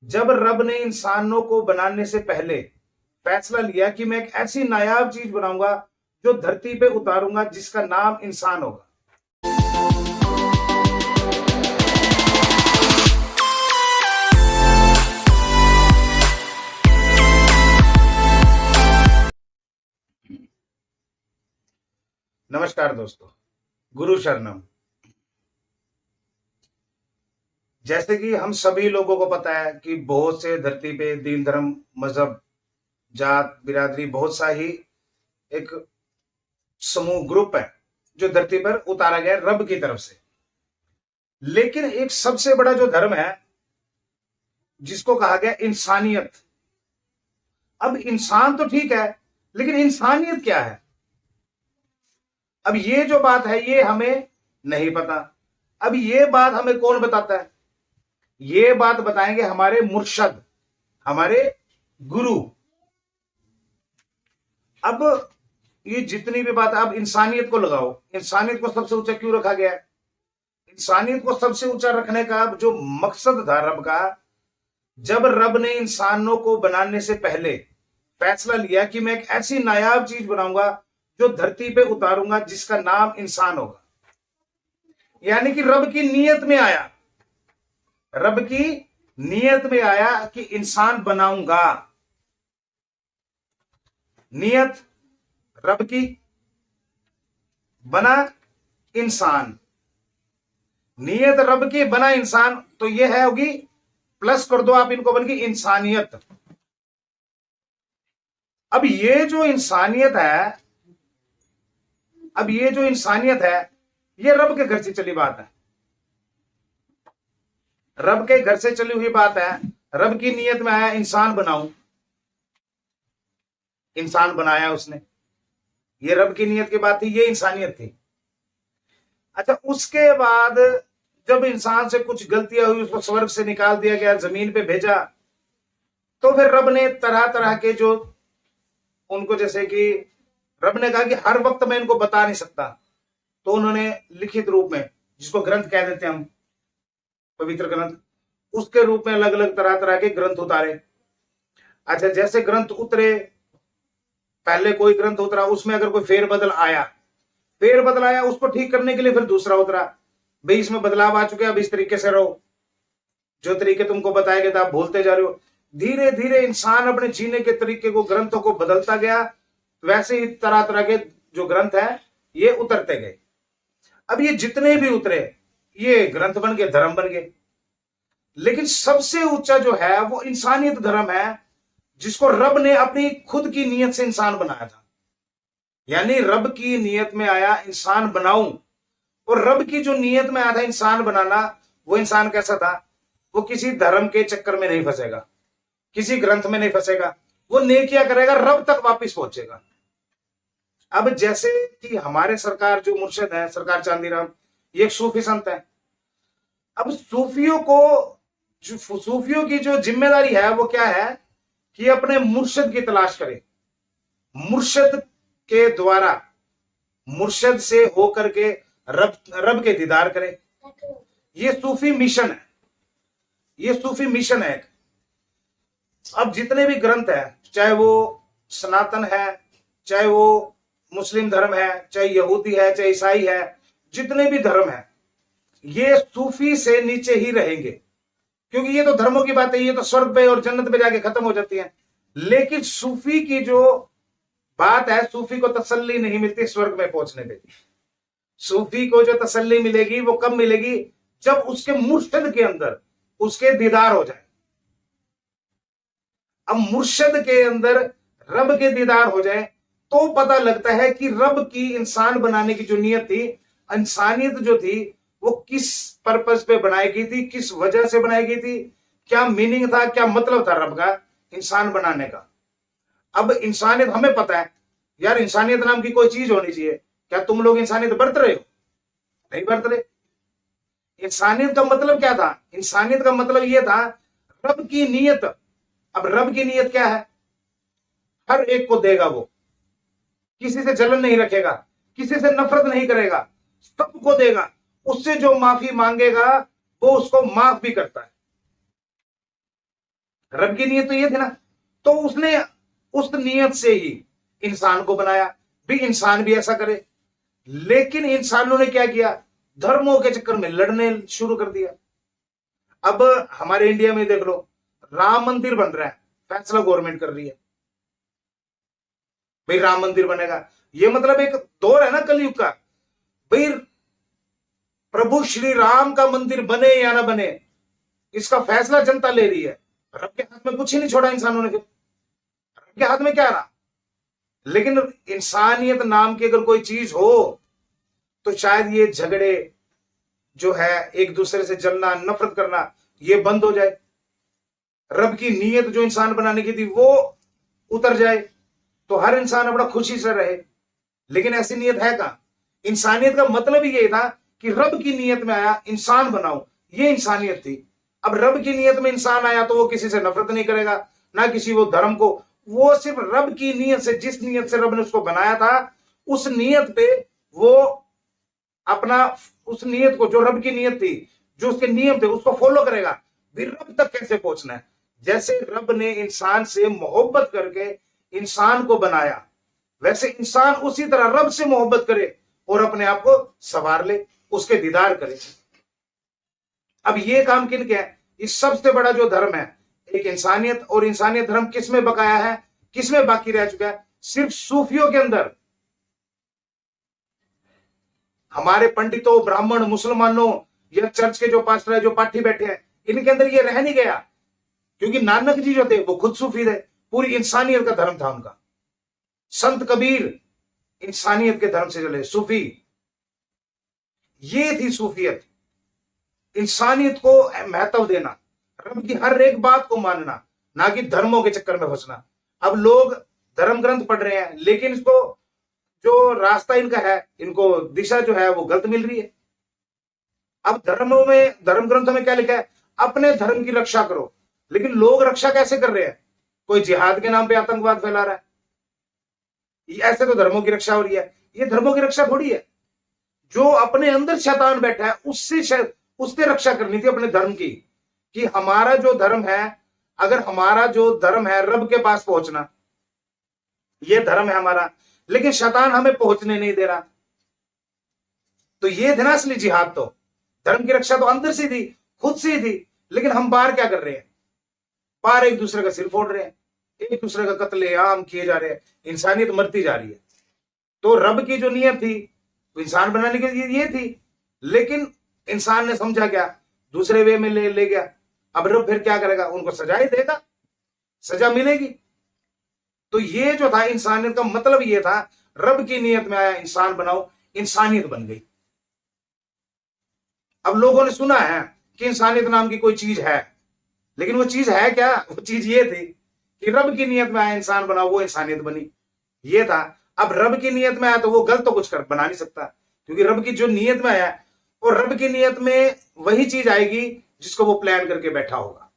जब रब ने इंसानों को बनाने से पहले फैसला लिया कि मैं एक ऐसी नायाब चीज बनाऊंगा जो धरती पे उतारूंगा जिसका नाम इंसान होगा। नमस्कार दोस्तों, गुरु शरणम। जैसे कि हम सभी लोगों को पता है कि बहुत से धरती पे दीन धर्म मजहब जात बिरादरी बहुत सा ही एक समूह ग्रुप है जो धरती पर उतारा गया है रब की तरफ से। लेकिन एक सबसे बड़ा जो धर्म है जिसको कहा गया इंसानियत। अब इंसान तो ठीक है, लेकिन इंसानियत क्या है? अब ये जो बात है ये हमें नहीं पता। अब ये बात हमें कौन बताता है? ये बात बताएंगे हमारे मुर्शद, हमारे गुरु। अब ये जितनी भी बात, अब इंसानियत को लगाओ। इंसानियत को सबसे ऊंचा क्यों रखा गया है? इंसानियत को सबसे ऊंचा रखने का जो मकसद था रब का, जब रब ने इंसानों को बनाने से पहले फैसला लिया कि मैं एक ऐसी नायाब चीज बनाऊंगा जो धरती पे उतारूंगा जिसका नाम इंसान होगा। यानी कि रब की नीयत में आया, रब की नीयत में आया कि इंसान बनाऊंगा। नीयत रब की, बना इंसान। नीयत रब की, बना इंसान, तो यह है होगी प्लस कर दो आप इनको, बन गई इंसानियत। अब ये जो इंसानियत है, अब ये जो इंसानियत है ये रब के घर से चली बात है। रब के घर से चली हुई बात है। रब की नीयत में आया इंसान बनाऊं, इंसान बनाया उसने। ये रब की नीयत की बात थी, ये इंसानियत थी। अच्छा, उसके बाद जब इंसान से कुछ गलतियां हुई, उसको स्वर्ग से निकाल दिया गया, जमीन पे भेजा, तो फिर रब ने तरह तरह के जो उनको, जैसे कि रब ने कहा कि हर वक्त मैं इनको बता नहीं सकता, तो उन्होंने लिखित रूप में, जिसको ग्रंथ कह देते हैं हम, पवित्र ग्रंथ, उसके रूप में अलग अलग तरह तरह के ग्रंथ उतारे। अच्छा, जैसे ग्रंथ उतरे, पहले कोई ग्रंथ उतरा, उसमें अगर कोई फेरबदल आया, उसको ठीक करने के लिए फिर दूसरा उतरा। भाई इसमें बदलाव आ चुके हैं, अब इस तरीके से रहो। जो तरीके तुमको बताए गए थे आप भूलते जा रहे हो। धीरे धीरे इंसान अपने जीने के तरीके को, ग्रंथों को बदलता गया। वैसे ही तरह तरह के जो ग्रंथ है ये उतरते गए। अब ये जितने भी उतरे ये ग्रंथ बन गए, धर्म बन गए। लेकिन सबसे ऊंचा जो है वो इंसानियत धर्म है, जिसको रब ने अपनी खुद की नीयत से इंसान बनाया था। यानी रब की नीयत में आया इंसान बनाऊं, और रब की जो नीयत में आया था इंसान बनाना, वो इंसान कैसा था? वो किसी धर्म के चक्कर में नहीं फंसेगा, किसी ग्रंथ में नहीं फंसेगा, वो नेकिया करेगा, रब तक वापस पहुंचेगा। अब जैसे कि हमारे सरकार जो मुर्शिद है, सरकार चांदीराम, ये एक सूफी संत है। अब सूफियों की जो जिम्मेदारी है वो क्या है कि अपने मुर्शिद की तलाश करे, मुर्शिद के द्वारा, मुर्शिद से होकर के रब के दीदार करे। ये सूफी मिशन है, ये सूफी मिशन है। अब जितने भी ग्रंथ है, चाहे वो सनातन है, चाहे वो मुस्लिम धर्म है, चाहे यहूदी है, चाहे ईसाई है, जितने भी धर्म है, ये सूफी से नीचे ही रहेंगे, क्योंकि ये तो धर्मों की बात है, ये तो स्वर्ग पे और जन्नत पे जाके खत्म हो जाती है। लेकिन सूफी की जो बात है, सूफी को तसल्ली नहीं मिलती स्वर्ग में पहुंचने पे। सूफी को जो तसल्ली मिलेगी वो कब मिलेगी? जब उसके मुर्शिद के अंदर उसके दीदार हो जाए। अब मुर्शिद के अंदर रब के दीदार हो जाए तो पता लगता है कि रब की इंसान बनाने की जो नियत थी, इंसानियत जो थी, वो किस पर्पस पे बनाई गई थी, किस वजह से बनाई गई थी, क्या मीनिंग था, क्या मतलब था रब का इंसान बनाने का। अब इंसानियत हमें पता है यार, इंसानियत नाम की कोई चीज होनी चाहिए। क्या तुम लोग इंसानियत बरत रहे हो? नहीं बरत रहे। इंसानियत का मतलब क्या था? इंसानियत का मतलब यह था रब की नीयत। अब रब की नीयत क्या है? हर एक को देगा वो, किसी से जलन नहीं रखेगा, किसी से नफरत नहीं करेगा, सबको देगा। उससे जो माफी मांगेगा वो उसको माफ भी करता है। रब की नीयत तो ये थी ना, तो उसने उस नीयत से ही इंसान को बनाया भी इंसान भी ऐसा करे। लेकिन इंसानों ने क्या किया, धर्मों के चक्कर में लड़ने शुरू कर दिया। अब हमारे इंडिया में देख लो, राम मंदिर बन रहा है, फैसला गवर्नमेंट कर रही है भाई राम मंदिर बनेगा। ये मतलब एक दौर है ना कलयुग का, भाई प्रभु श्री राम का मंदिर बने या ना बने इसका फैसला जनता ले रही है। रब के हाथ में कुछ ही नहीं छोड़ा इंसानों ने, फिर रब के हाथ में क्या रहा। लेकिन इंसानियत नाम की अगर कोई चीज हो तो शायद ये झगड़े जो है, एक दूसरे से जलना, नफरत करना, ये बंद हो जाए। रब की नीयत जो इंसान बनाने की थी वो उतर जाए, तो हर इंसान अपना खुशी से रहे। लेकिन ऐसी नीयत है कहां। इंसानियत का मतलब ही ये था कि रब की नीयत में आया इंसान बनाओ, ये इंसानियत थी। अब रब की नीयत में इंसान आया तो वो किसी से नफरत नहीं करेगा, ना किसी वो धर्म को, वो सिर्फ रब की नीयत से, जिस नीयत से रब ने उसको बनाया था उस नीयत पे वो अपना, उस नीयत को, जो रब की नीयत थी, जो उसके नियम थे, उसको फॉलो करेगा। फिर रब तक कैसे पहुंचना है। जैसे रब ने इंसान से मोहब्बत करके इंसान को बनाया, वैसे इंसान उसी तरह रब से मोहब्बत करे और अपने आप को संवार ले, उसके दीदार करे। अब ये काम किन के है, इस सबसे बड़ा जो धर्म है एक इंसानियत, और इंसानियत धर्म किस में बकाया है, किस में बाकी रह चुका है, सिर्फ सूफियों के अंदर। हमारे पंडितों, ब्राह्मण, मुसलमानों या चर्च के जो पास्टर है, जो पाठी बैठे हैं, इनके अंदर ये रह नहीं गया, क्योंकि नानक जी जो थे वो खुद सूफी थे, पूरी इंसानियत का धर्म था उनका। संत कबीर इंसानियत के धर्म से चले, सूफी। ये थी सूफियत, इंसानियत को महत्व देना, रब की हर एक बात को मानना, ना कि धर्मों के चक्कर में फंसना। अब लोग धर्म ग्रंथ पढ़ रहे हैं, लेकिन इसको जो रास्ता इनका है, इनको दिशा जो है वो गलत मिल रही है। अब धर्मों में, धर्म ग्रंथों में क्या लिखा है, अपने धर्म की रक्षा करो, लेकिन लोग रक्षा कैसे कर रहे हैं, कोई जिहाद के नाम पे आतंकवाद फैला रहा है, ऐसे तो धर्मों की रक्षा हो रही है। ये धर्मों की रक्षा थोड़ी है। जो अपने अंदर शैतान बैठा है उससे रक्षा करनी थी अपने धर्म की, कि हमारा जो धर्म है, अगर हमारा जो धर्म है रब के पास पहुंचना, ये धर्म है हमारा, लेकिन शैतान हमें पहुंचने नहीं दे रहा, तो ये थे ना असली जिहाद। तो धर्म की रक्षा तो अंदर से थी, खुद से ही थी, लेकिन हम बाहर क्या कर रहे हैं, बाहर एक दूसरे का सिर फोड़ रहे हैं, एक दूसरे का कत्लेआम किए जा रहे हैं, इंसानियत मरती जा रही है। तो रब की जो नीयत थी तो इंसान बनाने के लिए ये थी, लेकिन इंसान ने समझा क्या, दूसरे वे में ले गया। अब रब फिर क्या करेगा, उनको सजा ही देगा, सजा मिलेगी। तो ये जो था इंसानियत का मतलब ये था, रब की नीयत में आया इंसान बनाओ, इंसानियत बन गई। अब लोगों ने सुना है कि इंसानियत नाम की कोई चीज है, लेकिन वो चीज है क्या, वो चीज ये थी कि रब की नीयत में आया इंसान बनाओ, वो इंसानियत बनी, ये था। अब रब की नीयत में आया तो वो गलत तो कुछ कर बना नहीं सकता, क्योंकि रब की जो नीयत में आया, और रब की नीयत में वही चीज आएगी जिसको वो प्लान करके बैठा होगा।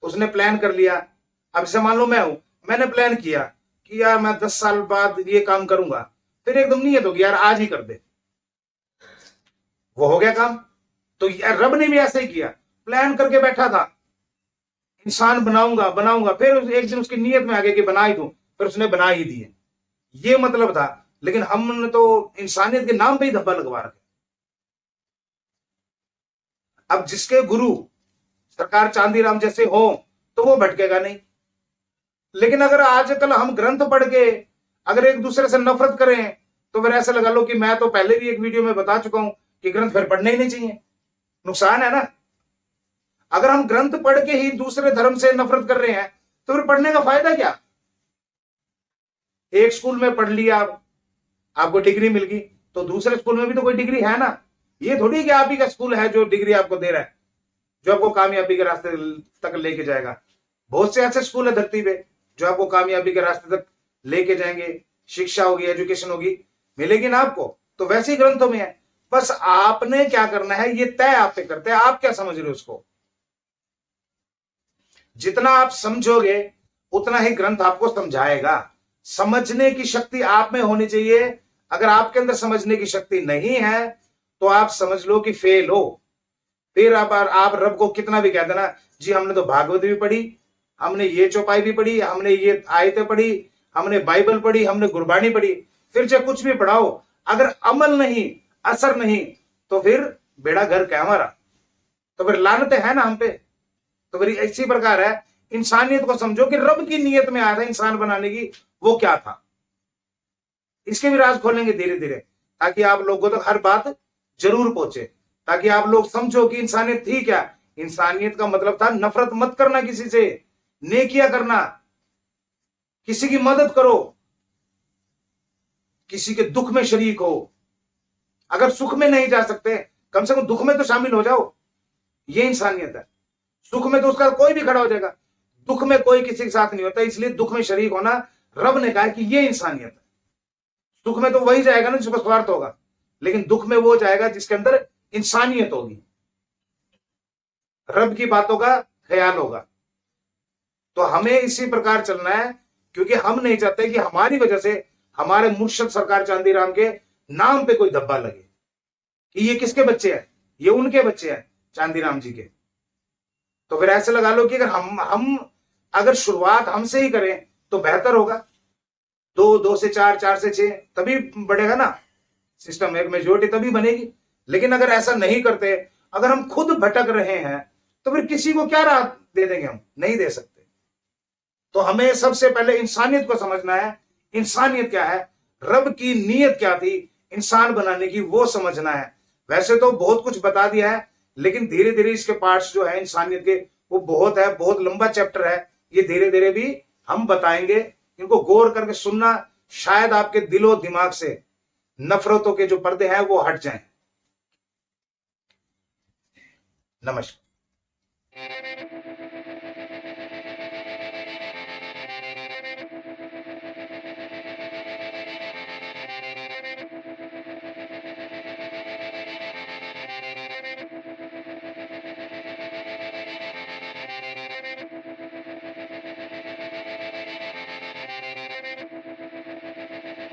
उसने प्लान कर लिया, अब जैसे मान लो मैं हूं, मैंने प्लान किया कि यार मैं 10 साल बाद ये काम करूंगा, फिर एकदम नीयत होगी यार आज ही कर दे, वो हो गया काम। तो यार रब ने भी ऐसे ही किया, प्लान करके बैठा था, इंसान बनाऊंगा बनाऊंगा, फिर एक दिन उसकी नीयत में आ गया कि बना ही दूं, फिर उसने बना ही दिए, ये मतलब था। लेकिन हमने तो इंसानियत के नाम पे ही धब्बा लगवा रखे। अब जिसके गुरु सरकार चांदीराम जैसे हो तो वो भटकेगा नहीं, लेकिन अगर आजकल हम ग्रंथ पढ़ के अगर एक दूसरे से नफरत करें तो फिर ऐसा लगा लो कि मैं तो पहले भी एक वीडियो में बता चुका हूं कि ग्रंथ फिर पढ़ने ही नहीं चाहिए, नुकसान है ना। अगर हम ग्रंथ पढ़ के ही दूसरे धर्म से नफरत कर रहे हैं तो फिर पढ़ने का फायदा क्या। एक स्कूल में पढ़ लिया, आपको डिग्री मिल गई, तो दूसरे स्कूल में भी तो कोई डिग्री है ना। ये थोड़ी कि आप ही का स्कूल है जो डिग्री आपको दे रहा है, जो आपको कामयाबी के रास्ते तक लेके जाएगा। बहुत से ऐसे स्कूल है धरती पे जो आपको कामयाबी के रास्ते तक लेके जाएंगे, शिक्षा होगी, एजुकेशन होगी, मिलेगी ना आपको। तो वैसे ही ग्रंथों में है, बस आपने क्या करना है ये तय आप पे करते हैं, आप क्या समझ रहे हो उसको। जितना आप समझोगे उतना ही ग्रंथ आपको समझाएगा। समझने की शक्ति आप में होनी चाहिए। अगर आपके अंदर समझने की शक्ति नहीं है तो आप समझ लो कि फेल हो। फिर आप रब को कितना भी कह देना, जी हमने तो भागवत भी पढ़ी, हमने ये चौपाई भी पढ़ी, हमने ये आयतें पढ़ी, हमने बाइबल पढ़ी, हमने गुरबानी पढ़ी, फिर चाहे कुछ भी पढ़ाओ, अगर अमल नहीं, असर नहीं, तो फिर बेड़ा घर क्या हमारा, तो फिर लानतें है ना हम पे। तो फिर इसी प्रकार है, इंसानियत को समझो कि रब की नीयत में आया था इंसान बनाने की, वो क्या था, इसके भी राज खोलेंगे धीरे धीरे, ताकि आप लोगों तक हर बात जरूर पहुंचे, ताकि आप लोग समझो कि इंसानियत थी क्या। इंसानियत का मतलब था नफरत मत करना किसी से, नेकिया करना, किसी की मदद करो, किसी के दुख में शरीक हो। अगर सुख में नहीं जा सकते, कम से कम दुख में तो शामिल हो जाओ, ये इंसानियत है। सुख में तो उसका कोई भी खड़ा हो जाएगा, दुख में कोई किसी के साथ नहीं होता, इसलिए दुख में शरीक होना रब ने कहा कि ये इंसानियत है। सुख में तो वही जाएगा ना जिसको स्वार्थ होगा, लेकिन दुख में वो जाएगा जिसके अंदर इंसानियत होगी, रब की बातों का ख्याल होगा। तो हमें इसी प्रकार चलना है, क्योंकि हम नहीं चाहते कि हमारी वजह से हमारे मुर्शद सरकार चांदीराम के नाम पे कोई धब्बा लगे कि ये किसके बच्चे हैं, ये उनके बच्चे हैं चांदीराम जी के। तो फिर ऐसे लगा लो कि अगर हम अगर शुरुआत हमसे ही करें तो बेहतर होगा। 2 से 4, 4 से 6, तभी बढ़ेगा ना सिस्टम, एक मेजोरिटी तभी बनेगी। लेकिन अगर ऐसा नहीं करते, अगर हम खुद भटक रहे हैं, तो फिर किसी को क्या राह दे देंगे, हम नहीं दे सकते। तो हमें सबसे पहले इंसानियत को समझना है। इंसानियत क्या है, रब की नीयत क्या थी इंसान बनाने की, वो समझना है। वैसे तो बहुत कुछ बता दिया है, लेकिन धीरे धीरे इसके पार्ट्स जो है इंसानियत के, वो बहुत है, बहुत लंबा चैप्टर है। ये धीरे धीरे भी हम बताएंगे, इनको गौर करके सुनना, शायद आपके दिलो दिमाग से नफरतों के जो पर्दे हैं वो हट जाएं। नमस्कार।